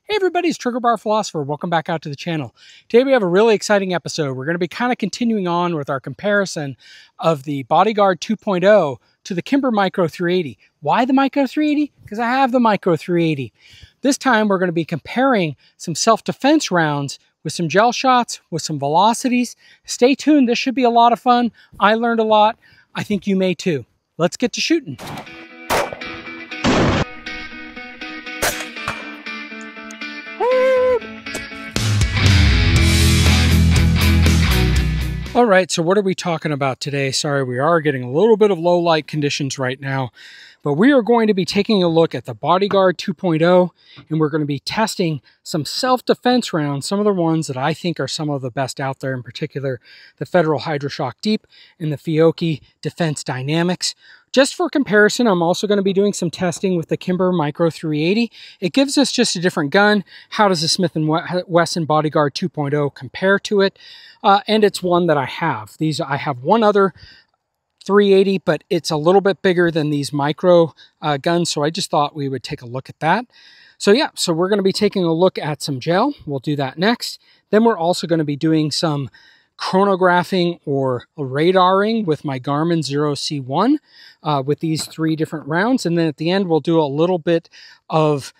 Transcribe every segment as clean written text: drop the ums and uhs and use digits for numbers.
Hey everybody, it's Trigger Bar Philosopher. Welcome back out to the channel. Today we have a really exciting episode. We're going to be kind of continuing on with our comparison of the Bodyguard 2.0 to the Kimber Micro 380. Why the Micro 380? Because I have the Micro 380. This time we're going to be comparing some self-defense rounds with some gel shots, with some velocities. Stay tuned. This should be a lot of fun. I learned a lot. I think you may too. Let's get to shooting. All right, so what are we talking about today? Sorry, we are getting a little bit of low light conditions right now, but we are going to be taking a look at the Bodyguard 2.0, and we're going to be testing some self-defense rounds, some of the ones that I think are some of the best out there, in particular, the Federal Hydra Shok Deep and the Fiocchi Defense Dynamics. Just for comparison, I'm also going to be doing some testing with the Kimber Micro 380. It gives us just a different gun. How does the Smith & Wesson Bodyguard 2.0 compare to it? And it's one that I have. I have one other 380, but it's a little bit bigger than these micro guns, so I just thought we would take a look at that. So yeah, so we're going to be taking a look at some gel. We'll do that next. Then we're also going to be doing some chronographing or radaring with my Garmin 0C1 with these 3 different rounds. And then at the end, we'll do a little bit of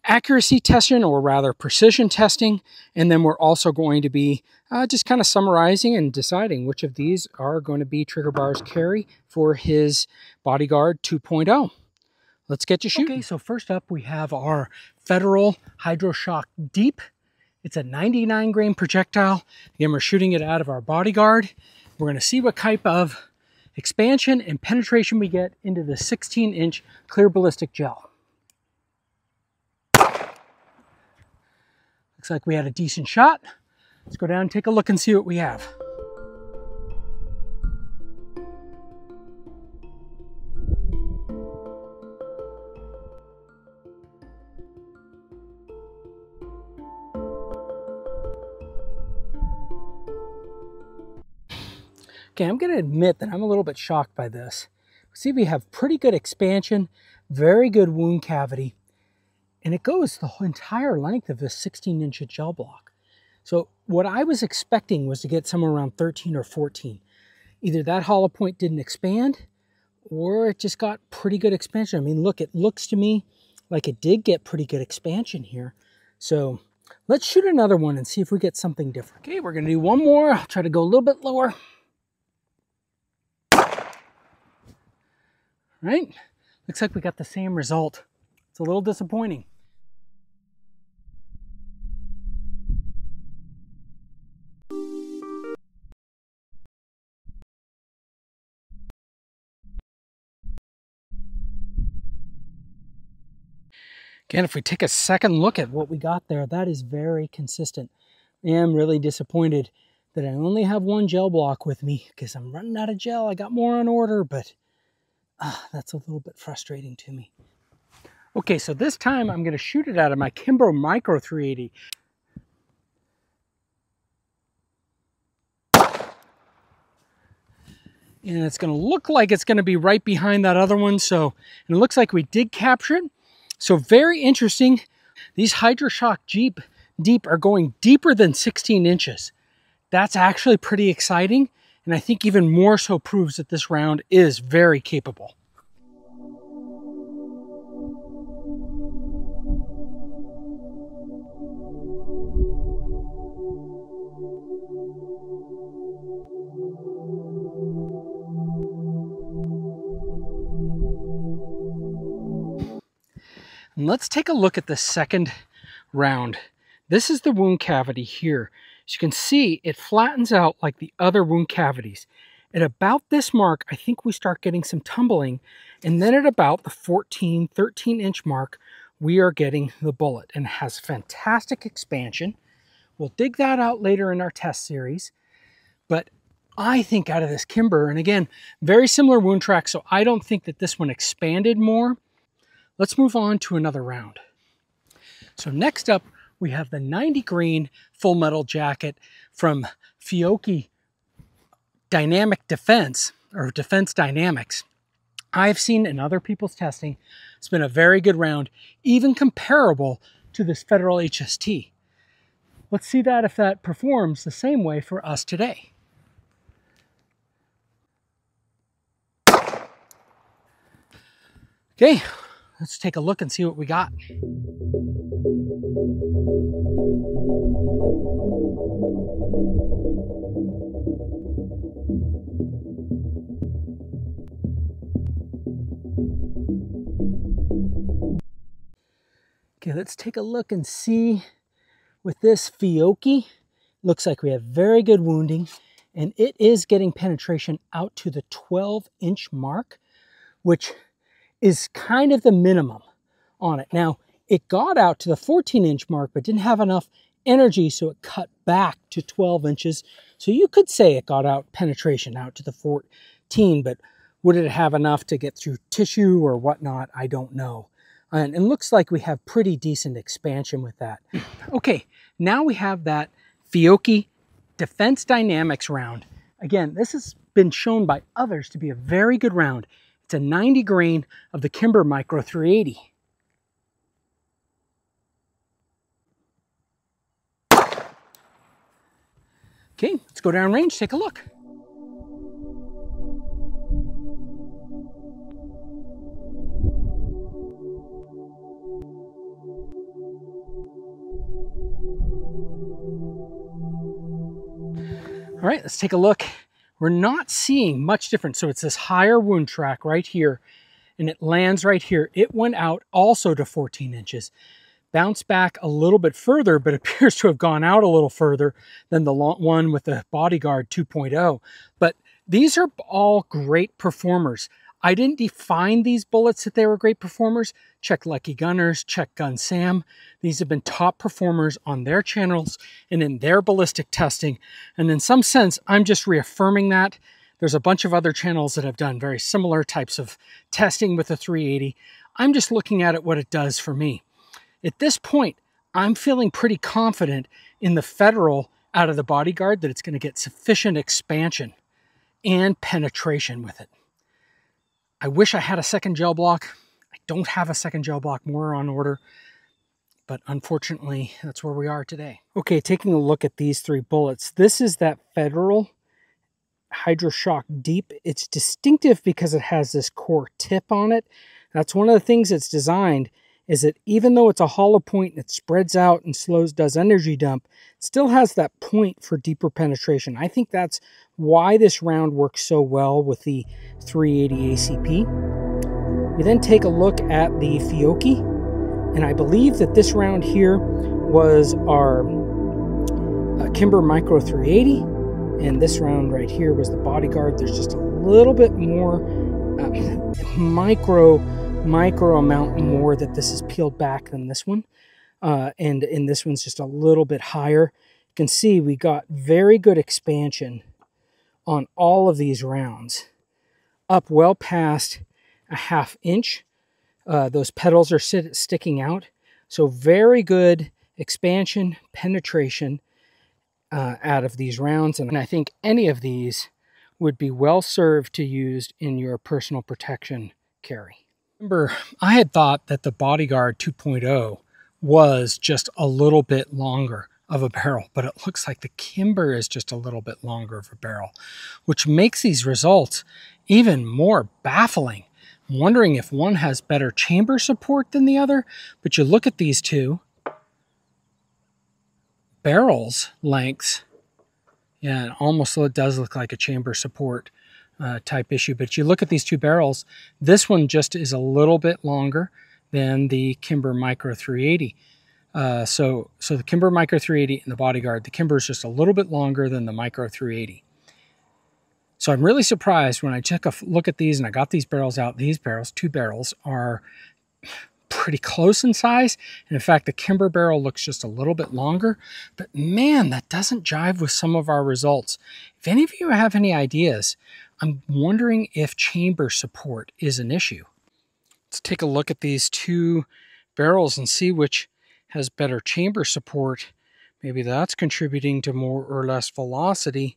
accuracy testing, or rather precision testing. And then we're also going to be just kind of summarizing and deciding which of these are going to be Trigger Bar's carry for his Bodyguard 2.0. Let's get to shooting. Okay, so first up we have our Federal Hydra Shok Deep. It's a 99 grain projectile. Again, we're shooting it out of our Bodyguard. We're going to see what type of expansion and penetration we get into the 16-inch clear ballistic gel. Looks like we had a decent shot. Let's go down and take a look and see what we have. Okay, I'm going to admit that I'm a little bit shocked by this. See, we have pretty good expansion, very good wound cavity, and it goes the whole entire length of this 16-inch gel block. So what I was expecting was to get somewhere around 13 or 14. Either that hollow point didn't expand, or it just got pretty good expansion. I mean, look, it looks to me like it did get pretty good expansion here. So let's shoot another one and see if we get something different. Okay, we're going to do one more. I'll try to go a little bit lower. Right? Looks like we got the same result. It's a little disappointing. Again, if we take a second look at what we got there, that is very consistent. I am really disappointed that I only have one gel block with me because I'm running out of gel. I got more on order, but that's a little bit frustrating to me. Okay, so this time I'm going to shoot it out of my Kimber Micro 380. And it's going to look like it's going to be right behind that other one. So, and it looks like we did capture it. So very interesting. These Hydra Shok Deep are going deeper than 16 inches. That's actually pretty exciting. And I think even more so proves that this round is very capable. And let's take a look at the second round. This is the wound cavity here. As you can see, it flattens out like the other wound cavities. At about this mark, I think we start getting some tumbling. And then at about the 14, 13-inch mark, we are getting the bullet. And it has fantastic expansion. We'll dig that out later in our test series. But I think out of this Kimber, and again, very similar wound track, so I don't think that this one expanded more. Let's move on to another round. So next up, we have the 90 grain full metal jacket from Fiocchi Defense Dynamics. I've seen in other people's testing, it's been a very good round, even comparable to this Federal HST. Let's see that if that performs the same way for us today. Okay, let's take a look and see what we got. Okay, let's take a look and see with this Fiocchi. Looks like we have very good wounding, and it is getting penetration out to the 12-inch mark, which is kind of the minimum on it. Now, it got out to the 14-inch mark, but didn't have enough energy, so it cut back to 12 inches. So you could say it got out penetration out to the 14, but would it have enough to get through tissue or whatnot? I don't know. And it looks like we have pretty decent expansion with that. Okay, now we have that Fiocchi Defense Dynamics round. Again, this has been shown by others to be a very good round. It's a 90 grain of the Kimber Micro 380. Okay, let's go down range, take a look. All right, let's take a look. We're not seeing much difference. So it's this higher wound track right here, and it lands right here. It went out also to 14 inches, bounced back a little bit further, but appears to have gone out a little further than the one with the Bodyguard 2.0. But these are all great performers. I didn't define these bullets that they were great performers. Check Lucky Gunners, check Gun Sam. These have been top performers on their channels and in their ballistic testing. And in some sense, I'm just reaffirming that. There's a bunch of other channels that have done very similar types of testing with the 380. I'm just looking at it, what it does for me. At this point, I'm feeling pretty confident in the Federal out of the Bodyguard that it's going to get sufficient expansion and penetration with it. I wish I had a second gel block. I don't have a second gel block, more on order, but unfortunately, that's where we are today. Okay, taking a look at these three bullets. This is that Federal Hydra Shok Deep. It's distinctive because it has this core tip on it. That's one of the things it's designed, is that even though it's a hollow point and it spreads out and does energy dump, it still has that point for deeper penetration. I think that's why this round works so well with the 380 ACP. We then take a look at the Fiocchi, and I believe that this round here was our Kimber Micro 380, and this round right here was the Bodyguard. There's just a little bit more micro amount more that this is peeled back than this one, and this one's just a little bit higher. You can see we got very good expansion on all of these rounds, up well past a ½ inch. Those petals are sticking out, so very good expansion, penetration out of these rounds, and I think any of these would be well served to use in your personal protection carry. Remember, I had thought that the Bodyguard 2.0 was just a little bit longer of a barrel, but it looks like the Kimber is just a little bit longer of a barrel, which makes these results even more baffling. I'm wondering if one has better chamber support than the other, but you look at these two barrels lengths, yeah, it almost does look like a chamber support type issue, but you look at these two barrels, this one just is a little bit longer than the Kimber Micro 380. So the Kimber Micro 380 and the Bodyguard, the Kimber is just a little bit longer than the Micro 380. So I'm really surprised when I took a look at these and I got these barrels out. These barrels, two barrels, are pretty close in size. And in fact, the Kimber barrel looks just a little bit longer. But man, that doesn't jive with some of our results. If any of you have any ideas, I'm wondering if chamber support is an issue. Let's take a look at these two barrels and see which has better chamber support. Maybe that's contributing to more or less velocity.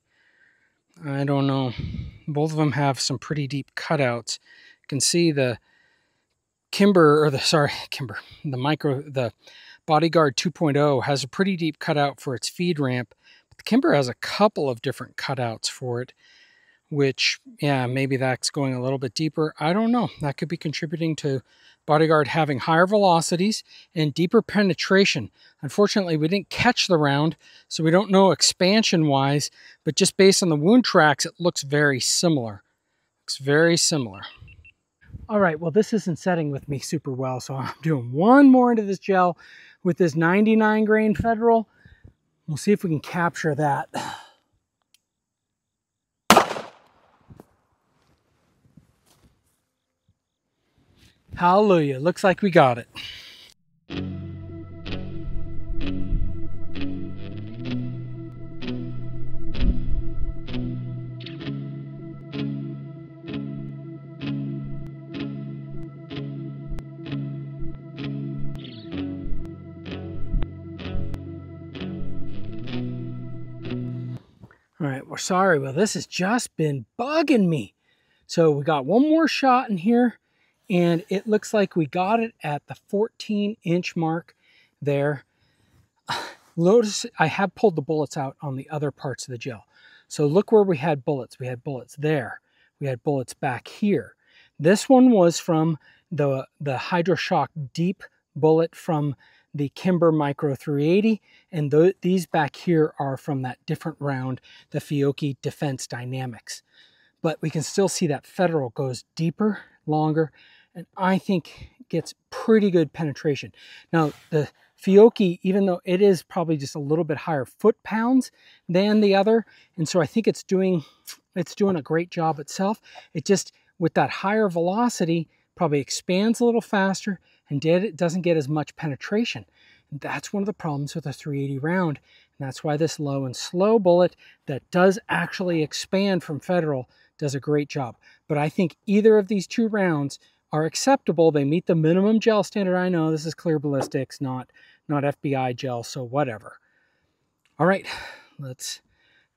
I don't know. Both of them have some pretty deep cutouts. You can see the the Bodyguard 2.0 has a pretty deep cutout for its feed ramp. But the Kimber has a couple of different cutouts for it, which, yeah, maybe that's going a little bit deeper. I don't know. That could be contributing to Bodyguard having higher velocities and deeper penetration. Unfortunately, we didn't catch the round, so we don't know expansion-wise, but just based on the wound tracks, it looks very similar. Looks very similar. All right, well, this isn't setting with me super well, so I'm doing one more into this gel with this 99 grain Federal. We'll see if we can capture that. Hallelujah, looks like we got it. All right, we're sorry. Well, this has just been bugging me. So we got one more shot in here, and it looks like we got it at the 14-inch mark there. Notice I have pulled the bullets out on the other parts of the gel. So look where we had bullets. We had bullets there. We had bullets back here. This one was from the Hydra Shok deep bullet from the Kimber Micro 380, and these back here are from that different round, the Fiocchi Defense Dynamics. But we can still see that Federal goes deeper, longer, and I think gets pretty good penetration. Now, the Fiocchi, even though it is probably just a little bit higher foot-pounds than the other, and so I think it's doing a great job itself. It just, with that higher velocity, probably expands a little faster, and it doesn't get as much penetration. And that's one of the problems with a 380 round, and that's why this low and slow bullet that does actually expand from Federal does a great job. But I think either of these two rounds are acceptable. They meet the minimum gel standard. I know this is clear ballistics, not FBI gel, so whatever. All right, let's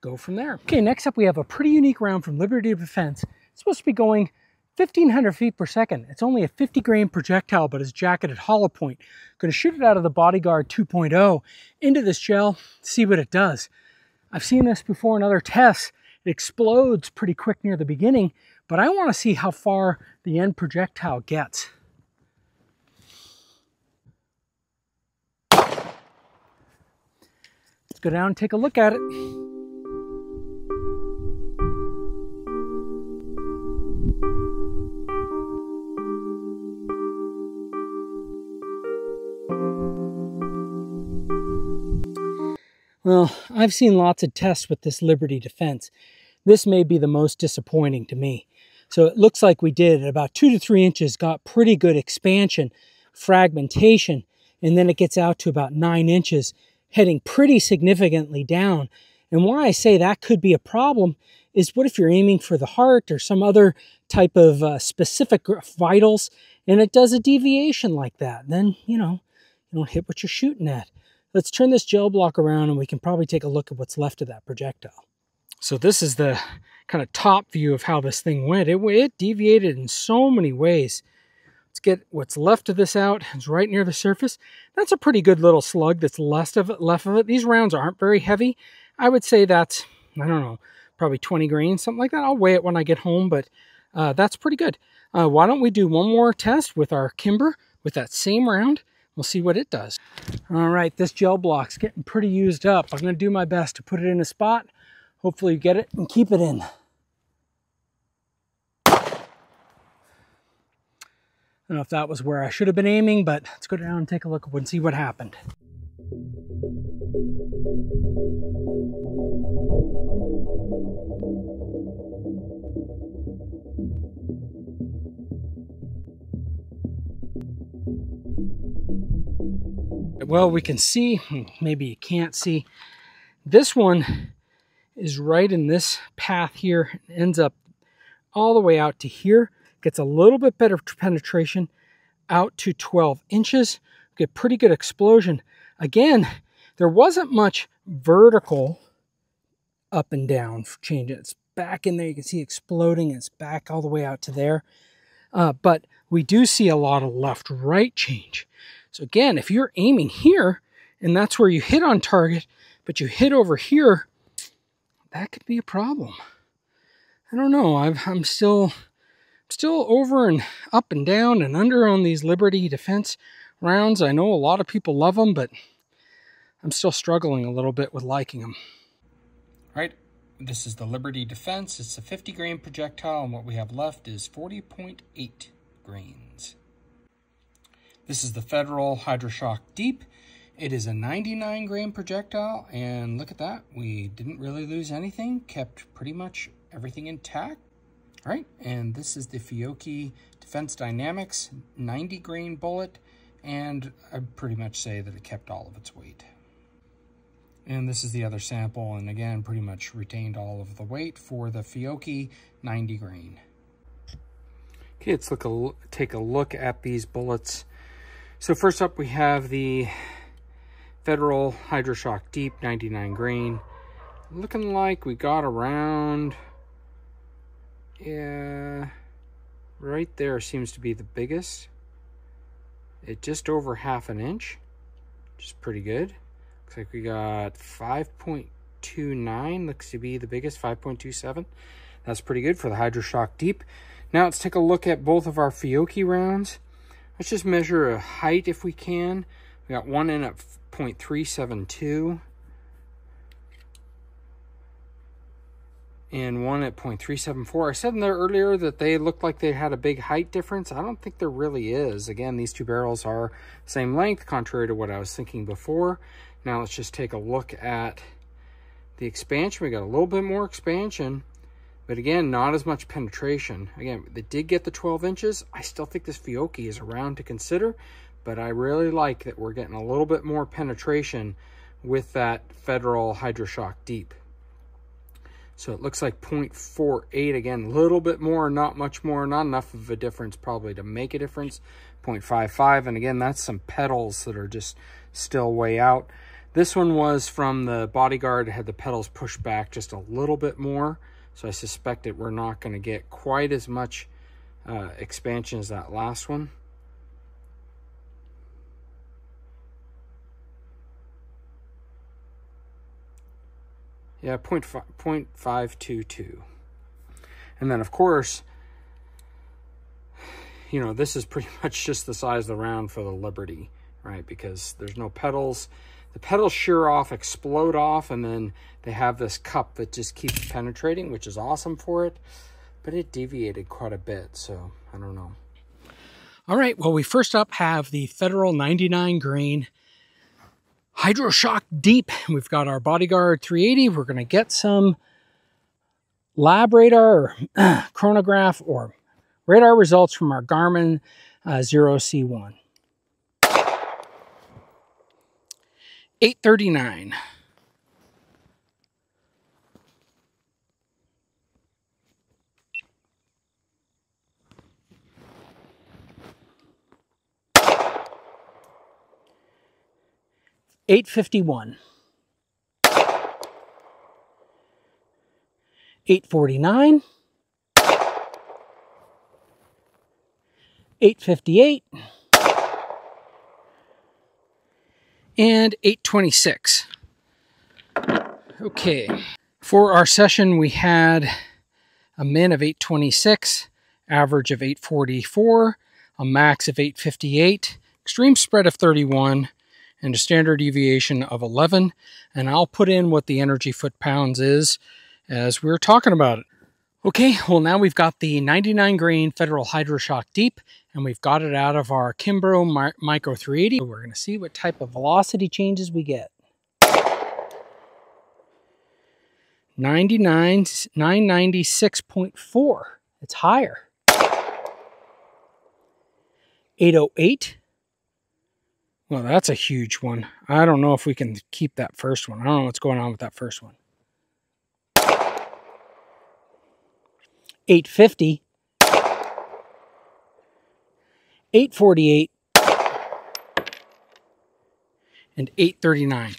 go from there. Okay, next up we have a pretty unique round from Hydra Defense. It's supposed to be going 1,500 feet per second. It's only a 50 grain projectile, but it's jacketed hollow point. Going to shoot it out of the Bodyguard 2.0 into this gel, see what it does. I've seen this before in other tests. It explodes pretty quick near the beginning, but I want to see how far the end projectile gets. Let's go down and take a look at it. Well, I've seen lots of tests with this Hydra Defense. This may be the most disappointing to me. So it looks like we did at about 2 to 3 inches, got pretty good expansion, fragmentation, and then it gets out to about 9 inches, heading pretty significantly down. And why I say that could be a problem is, what if you're aiming for the heart or some other type of specific vitals, and it does a deviation like that? Then, you don't hit what you're shooting at. Let's turn this gel block around and we can probably take a look at what's left of that projectile. So this is the kind of top view of how this thing went. It deviated in so many ways. Let's get what's left of this out. It's right near the surface. That's a pretty good little slug that's left of it. These rounds aren't very heavy. I would say that's, I don't know, probably 20 grains, something like that. I'll weigh it when I get home, but that's pretty good. Why don't we do one more test with our Kimber with that same round? We'll see what it does. All right, this gel block's getting pretty used up. I'm gonna do my best to put it in a spot. Hopefully you get it and keep it in. I don't know if that was where I should have been aiming, but let's go down and take a look and see what happened. Well, we can see, maybe you can't see, this one is right in this path here, ends up all the way out to here, gets a little bit better penetration out to 12 inches, get pretty good explosion. Again, there wasn't much vertical up and down change. It's back in there, you can see exploding, it's back all the way out to there. But we do see a lot of left-right change. So again, if you're aiming here and that's where you hit on target, but you hit over here, that could be a problem. I don't know. I'm still over and up and down and under on these Liberty Defense rounds. I know a lot of people love them, but I'm still struggling a little bit with liking them. All right, this is the Liberty Defense. It's a 50 grain projectile, and what we have left is 40.8 grains. This is the Federal Hydra Shok Deep. It is a 99 grain projectile, and look at that. We didn't really lose anything, kept pretty much everything intact. All right, and this is the Fiocchi Defense Dynamics 90 grain bullet, and I'd pretty much say that it kept all of its weight. And this is the other sample, and again, pretty much retained all of the weight for the Fiocchi 90 grain. Okay, let's take a look at these bullets. So first up, we have the Federal Hydra Shok Deep 99 grain. Looking like we got around, yeah, right there seems to be the biggest. It just over 1/2 inch, which is pretty good. Looks like we got 5.29, looks to be the biggest, 5.27. That's pretty good for the Hydra Shok Deep. Now let's take a look at both of our Fiocchi rounds. Let's just measure a height if we can. We got one in at 0.372 and one at 0.374. I said in there earlier that they looked like they had a big height difference. I don't think there really is. Again, these two barrels are the same length, contrary to what I was thinking before. Now let's just take a look at the expansion. We got a little bit more expansion, but again, not as much penetration. Again, they did get the 12 inches. I still think this Fiocchi is around to consider, but I really like that we're getting a little bit more penetration with that Federal Hydra Shok Deep. So it looks like 0.48, again, a little bit more, not much more, not enough of a difference probably to make a difference. 0.55, and again, that's some petals that are just still way out. This one was from the Bodyguard. It had the petals pushed back just a little bit more, so I suspect that we're not going to get quite as much expansion as that last one. Yeah, 0.522. And then, of course, you know, this is pretty much just the size of the round for the Liberty, right? Because there's no petals. The petals shear off, explode off, and then they have this cup that just keeps penetrating, which is awesome for it. But it deviated quite a bit, so I don't know. All right, well, we first up have the Federal 99 grain Hydra Shok Deep. We've got our Bodyguard 380. We're going to get some lab radar or chronograph or radar results from our Garmin 0C1. 839. $851. 849. 858. And 826. Okay. For our session, we had a min of 826, average of 844, a max of 858, extreme spread of 31, and a standard deviation of 11. And I'll put in what the energy foot-pounds is as we're talking about it. Okay, well, now we've got the 99 grain Federal Hydra Shok Deep, and we've got it out of our Kimber Micro 380. We're going to see what type of velocity changes we get. 996.4. It's higher. 808. Well, that's a huge one. I don't know if we can keep that first one. I don't know what's going on with that first one. 850. 848. And 839.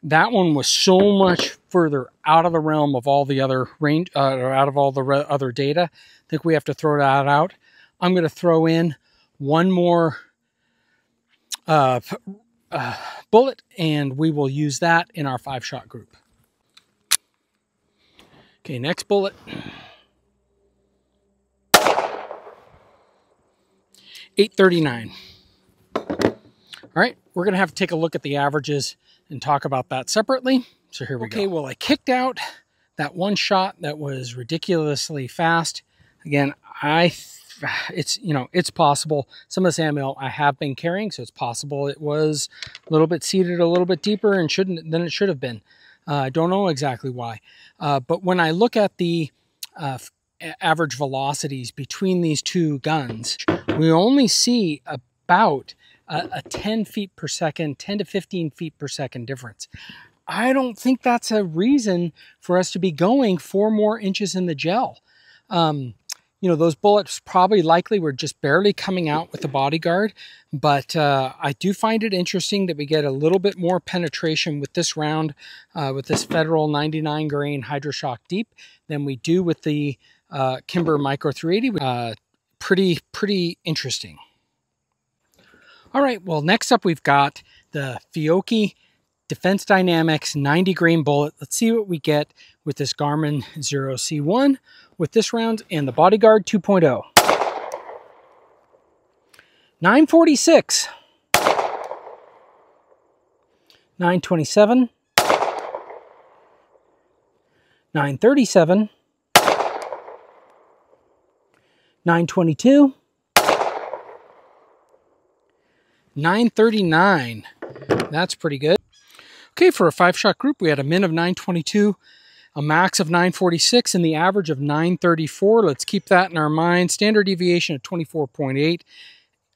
That one was so much further out of the realm of all the other range, or out of all the other data. I think we have to throw that out. I'm going to throw in one more bullet, and we will use that in our 5-shot group. Okay, next bullet. 839. All right, we're going to have to take a look at the averages and talk about that separately. So here we go. Okay, well, I kicked out that one shot that was ridiculously fast. Again, it's possible. Some of this ammo I have been carrying, so it's possible it was a little bit seated a little bit deeper and than it should have been. I don't know exactly why. But when I look at the average velocities between these two guns, we only see about a 10 feet per second, 10 to 15 feet per second difference. I don't think that's a reason for us to be going 4 more inches in the gel. Those bullets likely were just barely coming out with the Bodyguard, but I do find it interesting that we get a little bit more penetration with this round, with this Federal 99 grain Hydra Shok Deep, than we do with the Kimber Micro 380. Pretty interesting. All right, well, next up we've got the Fiocchi Defense Dynamics 90 grain bullet. Let's see what we get with this Garmin 0C1 with this round and the Bodyguard 2.0. 946. 927. 937. 922. 939. That's pretty good. Okay, for a 5-shot group, we had a min of 922, a max of 946, and the average of 934. Let's keep that in our mind. Standard deviation of 24.8,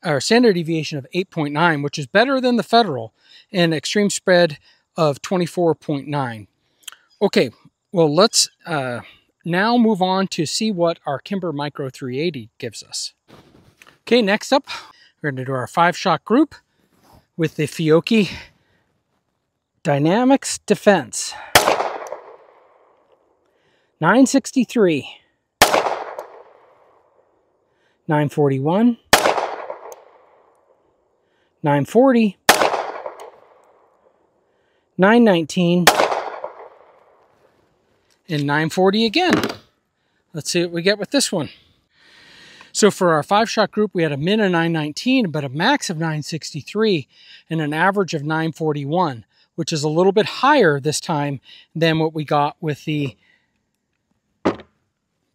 or standard deviation of 8.9, which is better than the Federal, and extreme spread of 24.9. Okay, well, let's now move on to see what our Kimber Micro 380 gives us. Okay, next up, we're going to do our 5-shot group with the Fiocchi Dynamics Defense. 963. 941. 940. 919. And 940 again. Let's see what we get with this one. So for our 5-shot group, we had a min of 919, but a max of 963 and an average of 941, which is a little bit higher this time than what we got with the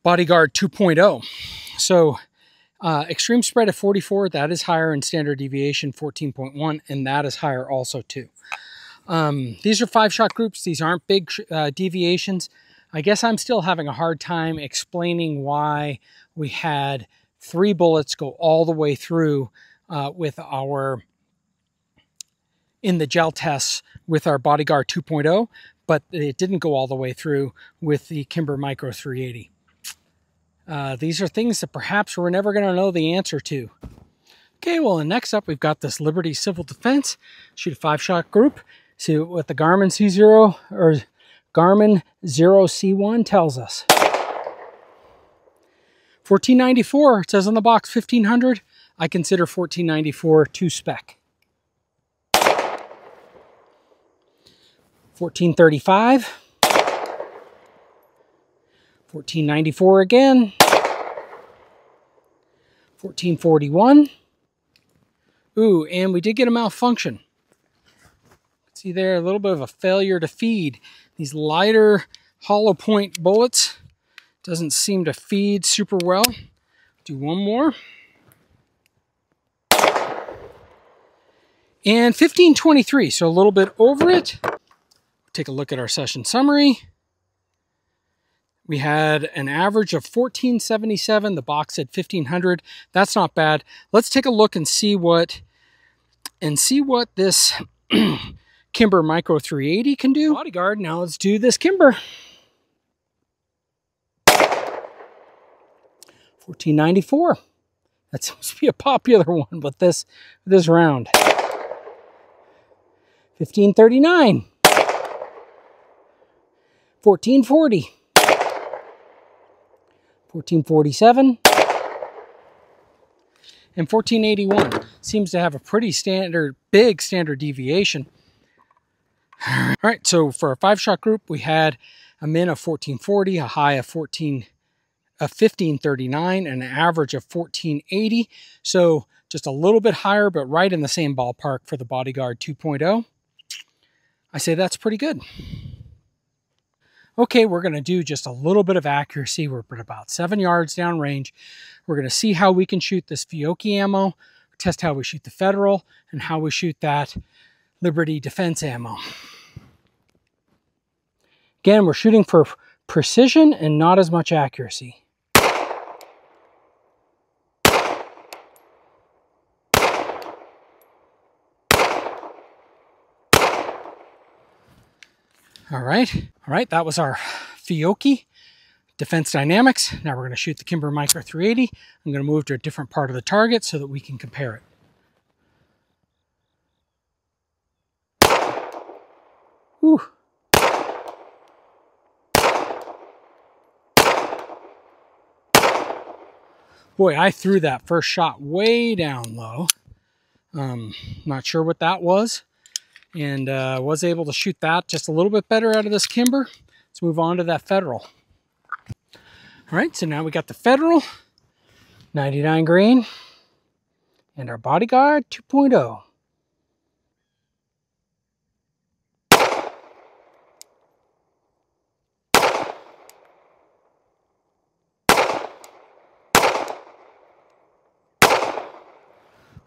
Bodyguard 2.0. So extreme spread of 44, that is higher, in standard deviation 14.1, and that is higher also too. These are 5-shot groups. These aren't big deviations. I guess I'm still having a hard time explaining why we had 3 bullets go all the way through with our, in the gel tests with our Bodyguard 2.0, but it didn't go all the way through with the Kimber Micro 380. These are things that perhaps we're never going to know the answer to. Okay, well, and next up we've got this Liberty Civil Defense. Shoot a 5-shot group. See what the Garmin C0 or Garmin 0C1 tells us. 1494, it says on the box 1500. I consider 1494 2 spec. 1435. 1494 again. 1441. Ooh, and we did get a malfunction. See there, a little bit of a failure to feed. These lighter hollow point bullets doesn't seem to feed super well. Do one more. And 1523, so a little bit over it. Take a look at our session summary. We had an average of 1477. The box said 1500. That's not bad. Let's take a look and see what this Kimber Micro 380 can do. Bodyguard. Now let's do this Kimber. 1494. That seems to be a popular one with this round. 1539. 1440. 1447. And 1481. seems to have a pretty big standard deviation. All right, so for a 5-shot group, we had a min of 1440, a high of 1539, and an average of 1480. So just a little bit higher, but right in the same ballpark for the Bodyguard 2.0. I say that's pretty good. Okay, we're going to do just a little bit of accuracy. We're at about 7 yards down range. We're going to see how we can shoot this Fiocchi ammo, test how we shoot the Federal, and how we shoot that Liberty Defense ammo. Again, we're shooting for precision and not as much accuracy. All right, that was our Fiocchi Defense Dynamics. Now we're going to shoot the Kimber Micro 380. I'm going to move to a different part of the target so that we can compare it. Whew. Boy, I threw that first shot way down low. Not sure what that was. And was able to shoot that just a little bit better out of this Kimber. Let's move on to that Federal. All right, so now we got the Federal, 99 grain, and our Bodyguard 2.0.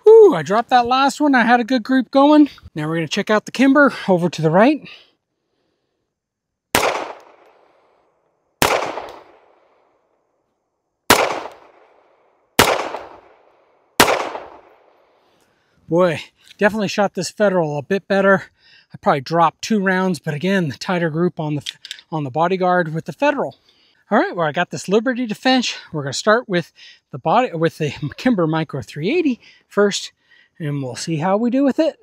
Whew, I dropped that last one. I had a good group going. Now we're going to check out the Kimber over to the right. Boy, definitely shot this Federal a bit better. I probably dropped 2 rounds, but again, the tighter group on the Bodyguard with the Federal. All right, well, I got this Liberty Defense. We're going to start with the Kimber Micro 380 first, and we'll see how we do with it.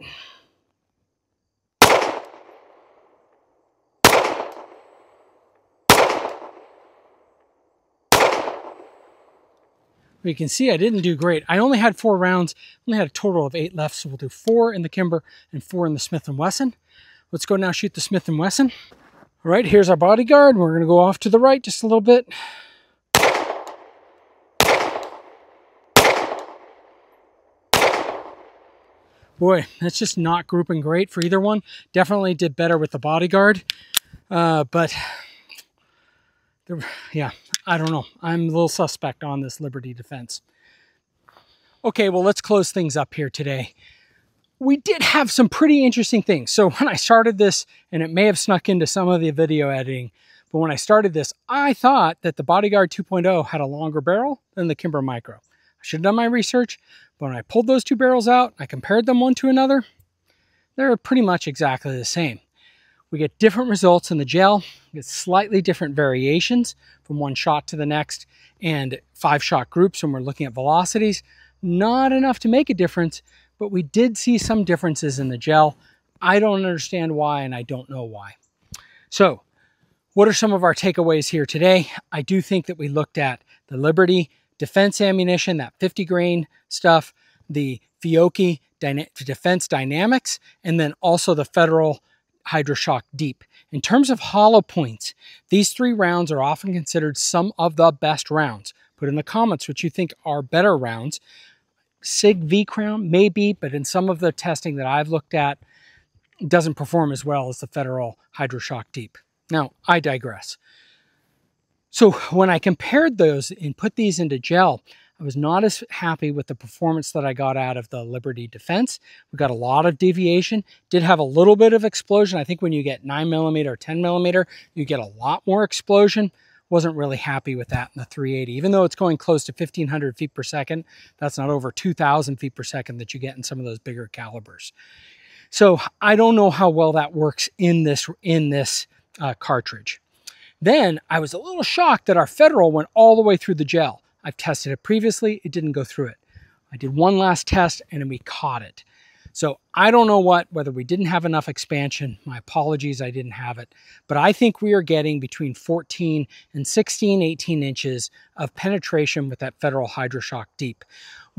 You can see I didn't do great. I only had 4 rounds. I only had a total of 8 left, so we'll do 4 in the Kimber and 4 in the Smith & Wesson. Let's go now shoot the Smith & Wesson. All right, here's our Bodyguard. We're going to go off to the right just a little bit. Boy, that's just not grouping great for either one. Definitely did better with the Bodyguard, but yeah, I don't know. I'm a little suspect on this Liberty Defense. Okay, well, let's close things up here today. We did have some pretty interesting things. So when I started this, and it may have snuck into some of the video editing, but when I started this, I thought that the Bodyguard 2.0 had a longer barrel than the Kimber Micro. I should have done my research, but when I pulled those 2 barrels out, I compared them one to another, they're pretty much exactly the same. We get different results in the gel. We get slightly different variations from one shot to the next, and 5-shot groups when we're looking at velocities. Not enough to make a difference, but we did see some differences in the gel. I don't understand why, and I don't know why. So, what are some of our takeaways here today? I do think that we looked at the Liberty Defense ammunition, that 50 grain stuff, the Fiocchi Defense Dynamics, and then also the Federal Hydra Shok Deep. In terms of hollow points, these 3 rounds are often considered some of the best rounds. Put in the comments what you think are better rounds. SIG V-Crown, maybe, but in some of the testing that I've looked at, it doesn't perform as well as the Federal Hydra Shok Deep. Now, I digress. So when I compared those and put these into gel, I was not as happy with the performance that I got out of the Liberty Defense. We got a lot of deviation, did have a little bit of explosion. I think when you get 9mm or 10mm, you get a lot more explosion. Wasn't really happy with that in the 380. Even though it's going close to 1,500 feet per second, that's not over 2,000 feet per second that you get in some of those bigger calibers. So I don't know how well that works in this cartridge. Then I was a little shocked that our Federal went all the way through the gel. I've tested it previously, it didn't go through it. I did one last test and we caught it. So I don't know whether we didn't have enough expansion. My apologies, I didn't have it. But I think we are getting between 14 and 16, 18 inches of penetration with that Federal Hydra Shok Deep.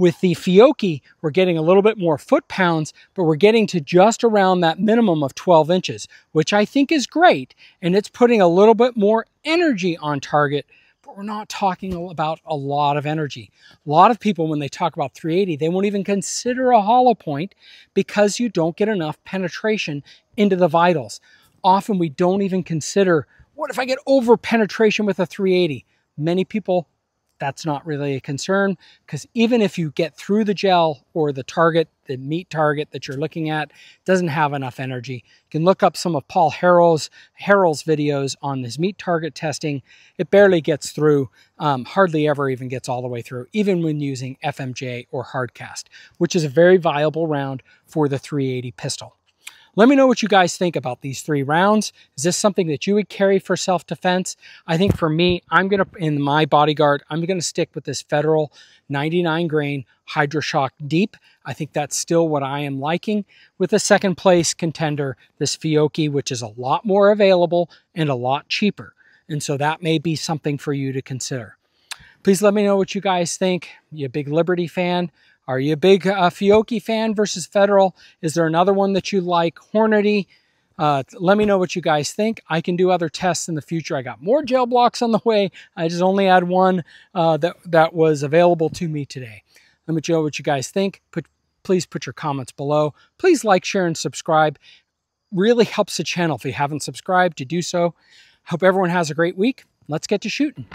With the Fiocchi, we're getting a little bit more foot-pounds, but we're getting to just around that minimum of 12 inches, which I think is great, and it's putting a little bit more energy on target, but we're not talking about a lot of energy. A lot of people, when they talk about 380, they won't even consider a hollow point because you don't get enough penetration into the vitals. Often we don't even consider, what if I get over penetration with a 380? Many people, that's not really a concern, because even if you get through the gel or the target, the meat target that you're looking at doesn't have enough energy. You can look up some of Paul Harrell's videos on this meat target testing. It barely gets through, hardly ever even gets all the way through, even when using FMJ or hardcast, which is a very viable round for the 380 pistol. Let me know what you guys think about these 3 rounds. Is this something that you would carry for self-defense? I think for me, in my Bodyguard, I'm gonna stick with this Federal 99 grain Hydra Shok Deep. I think that's still what I am liking, with a second place contender, this Fiocchi, which is a lot more available and a lot cheaper. And so that may be something for you to consider. Please let me know what you guys think. You a big Liberty fan? Are you a big Fiocchi fan versus Federal? Is there another one that you like? Hornady? Let me know what you guys think. I can do other tests in the future. I got more gel blocks on the way. I just only had one that was available to me today. Let me know what you guys think. Please put your comments below. Please like, share, and subscribe. Really helps the channel. If you haven't subscribed, to do so. Hope everyone has a great week. Let's get to shooting.